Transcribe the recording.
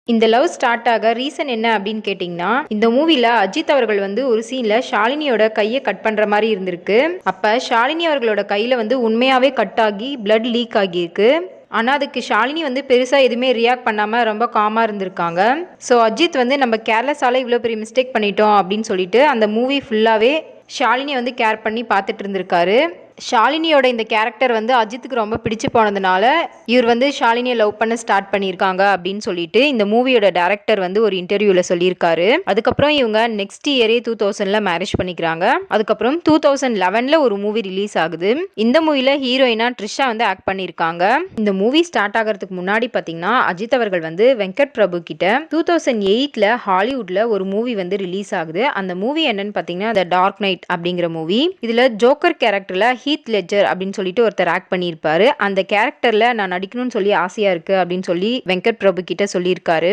இந்த love start ஆக reason என்ன அப்படின்னு கேட்டிங்கன்னா, இந்த மூவில அஜித் அவர்கள் வந்து ஒரு சீன்ல ஷாலினியோட கையை கட் பண்ற மாதிரி இருந்திருக்கு. அப்ப ஷாலினி அவர்களோட கையில வந்து உண்மையாவே கட் ஆகி பிளட் லீக் ஆகியிருக்கு. ஆனா அதுக்கு ஷாலினி வந்து பெருசா எதுவுமே ரியாக்ட் பண்ணாம ரொம்ப காமா இருந்திருக்காங்க. ஸோ அஜித் வந்து நம்ம கேர்லெஸ்ஸால இவ்வளோ பெரிய மிஸ்டேக் பண்ணிட்டோம் அப்படின்னு சொல்லிட்டு அந்த மூவி ஃபுல்லாவே ஷாலினியை வந்து கேர் பண்ணி பார்த்துட்டு இருந்திருக்காரு. ஷாலினியோட இந்த கேரக்டர் வந்து அஜித்துக்கு ரொம்ப பிடிச்சு போனதுனால இவர் வந்து ஷாலினியை லவ் பண்ண ஸ்டார்ட் பண்ணியிருக்காங்க அப்படின்னு சொல்லிட்டு இந்த மூவியோட டைரக்டர் வந்து ஒரு இன்டர்வியூல சொல்லியிருக்காரு. அதுக்கப்புறம் இவங்க நெக்ஸ்ட் இயரே 2000ல மேரேஜ் பண்ணிக்கிறாங்க. அதுக்கப்புறம் 2011ல ஒரு மூவி ரிலீஸ் ஆகுது. இந்த மூவில ஹீரோயினா ட்ரிஷா வந்து ஆக்ட் பண்ணியிருக்காங்க. இந்த மூவி ஸ்டார்ட் ஆகிறதுக்கு முன்னாடி பார்த்தீங்கன்னா அஜித் அவர்கள் வந்து வெங்கட் பிரபு கிட்ட 2008ல ஹாலிவுட்ல ஒரு மூவி வந்து ரிலீஸ் ஆகுது. அந்த மூவி என்னன்னு பார்த்தீங்கன்னா த டார்க் நைட் அப்படிங்கிற மூவி. இதுல ஜோக்கர் கேரக்டர்ல ஹீத் லெட்ஜர் அப்படின்னு சொல்லிட்டு ஒருத்தர் ஆக்ட் பண்ணியிருப்பாரு. அந்த கேரக்டர்ல நான் நடிக்கணும்னு சொல்லி ஆசையா இருக்கு அப்படின்னு சொல்லி வெங்கட் பிரபு கிட்ட சொல்லியிருக்காரு.